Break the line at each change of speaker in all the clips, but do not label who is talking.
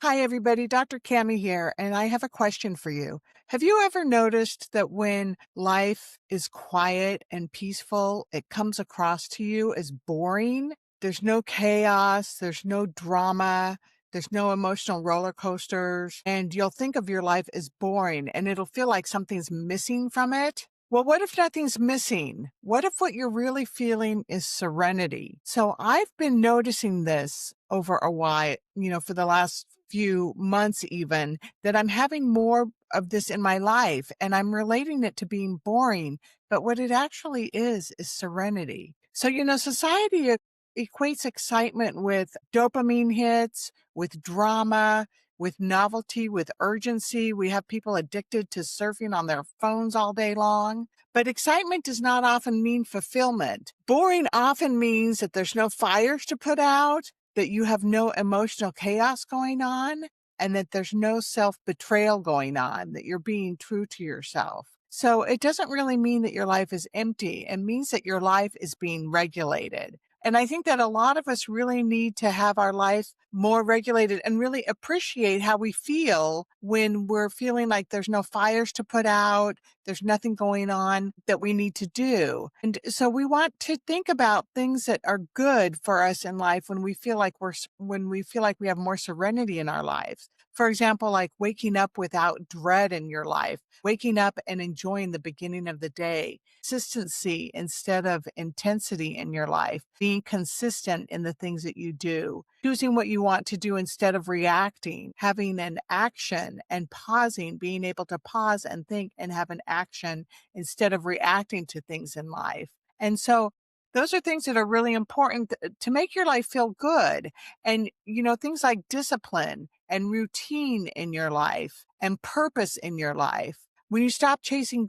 Hi, everybody. Dr. Cammy here, and I have a question for you. Have you ever noticed that when life is quiet and peaceful, it comes across to you as boring? There's no chaos, there's no drama, there's no emotional roller coasters, and you'll think of your life as boring and it'll feel like something's missing from it. Well, what if nothing's missing? What if what you're really feeling is serenity? So I've been noticing this over a while, for the last few months, even that I'm having more of this in my life and I'm relating it to being boring. But what it actually is serenity. So, society equates excitement with dopamine hits, with drama, with novelty, with urgency. We have people addicted to surfing on their phones all day long. But excitement does not often mean fulfillment. Boring often means that there's no fires to put out, that you have no emotional chaos going on, and that there's no self betrayal going on, that you're being true to yourself. So it doesn't really mean that your life is empty. It means that your life is being regulated. And I think that a lot of us really need to have our life more regulated and really appreciate how we feel when we're feeling like there's no fires to put out, there's nothing going on that we need to do. And so we want to think about things that are good for us in life when we feel like when we feel like we have more serenity in our lives. For example, like waking up without dread in your life, waking up and enjoying the beginning of the day, consistency instead of intensity in your life, being consistent in the things that you do, choosing what you want to do instead of reacting, having an action and pausing, being able to pause and think and have an action instead of reacting to things in life. And so those are things that are really important to make your life feel good. And, things like discipline and routine in your life and purpose in your life. When you stop chasing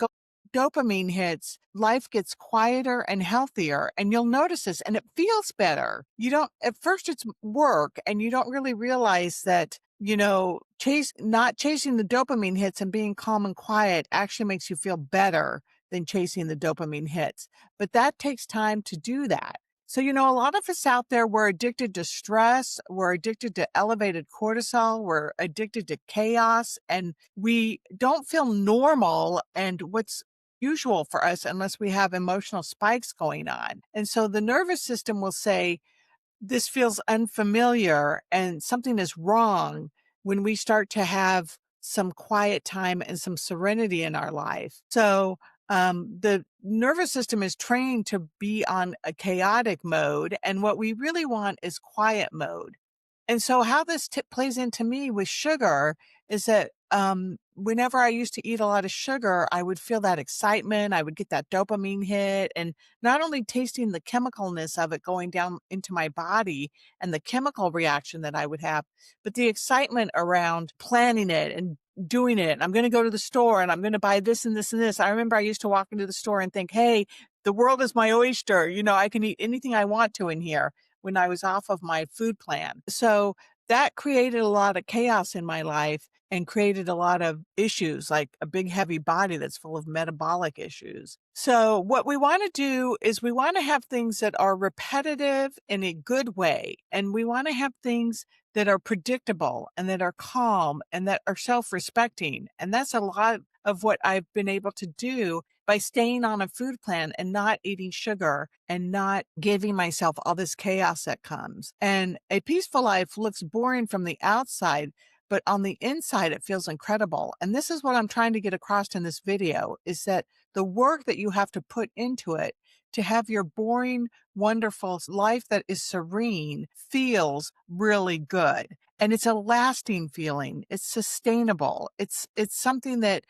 dopamine hits, life gets quieter and healthier. And you'll notice this and it feels better. You don't, at first it's work and you don't really realize that, not chasing the dopamine hits and being calm and quiet actually makes you feel better than chasing the dopamine hits. But that takes time to do that. So, a lot of us out there, we're addicted to stress, we're addicted to elevated cortisol, we're addicted to chaos, and we don't feel normal and what's usual for us unless we have emotional spikes going on. And so the nervous system will say, this feels unfamiliar and something is wrong when we start to have some quiet time and some serenity in our life. So the nervous system is trained to be on a chaotic mode, and what we really want is quiet mode. And so how this tip plays into me with sugar is that whenever I used to eat a lot of sugar, I would feel that excitement. I would get that dopamine hit, and not only tasting the chemicalness of it going down into my body and the chemical reaction that I would have, but the excitement around planning it and doing it. I'm going to go to the store and I'm going to buy this and this and this. I remember I used to walk into the store and think, hey, the world is my oyster. I can eat anything I want to in here when I was off of my food plan. So that created a lot of chaos in my life and created a lot of issues, like a big heavy body that's full of metabolic issues. So what we want to do is we want to have things that are repetitive in a good way. And we want to have things that are predictable and that are calm and that are self-respecting. And that's a lot of what I've been able to do by staying on a food plan and not eating sugar and not giving myself all this chaos that comes. And a peaceful life looks boring from the outside, but on the inside, it feels incredible. And this is what I'm trying to get across in this video is that the work that you have to put into it to have your boring, wonderful life that is serene feels really good. And it's a lasting feeling. It's sustainable. It's something that,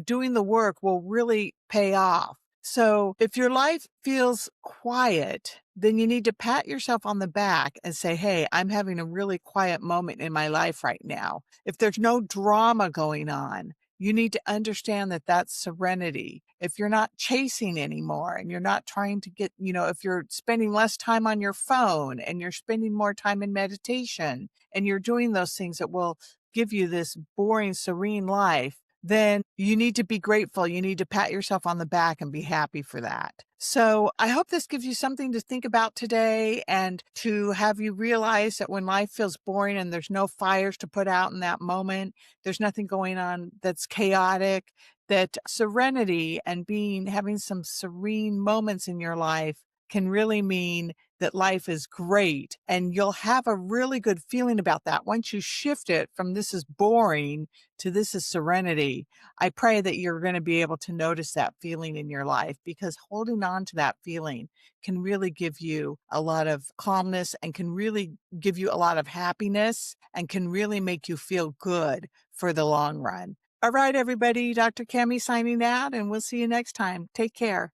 doing the work will really pay off. So if your life feels quiet, then you need to pat yourself on the back and say, hey, I'm having a really quiet moment in my life right now. If there's no drama going on, you need to understand that that's serenity. If you're not chasing anymore and you're not trying to get, if you're spending less time on your phone and you're spending more time in meditation and you're doing those things that will give you this boring, serene life, then you need to be grateful. You need to pat yourself on the back and be happy for that. So I hope this gives you something to think about today and to have you realize that when life feels boring and there's no fires to put out in that moment, there's nothing going on that's chaotic, that serenity and having some serene moments in your life can really mean that life is great. And you'll have a really good feeling about that once you shift it from this is boring to this is serenity. I pray that you're going to be able to notice that feeling in your life, because holding on to that feeling can really give you a lot of calmness and can really give you a lot of happiness and can really make you feel good for the long run. All right, everybody, Dr. Cammy signing out, and we'll see you next time. Take care.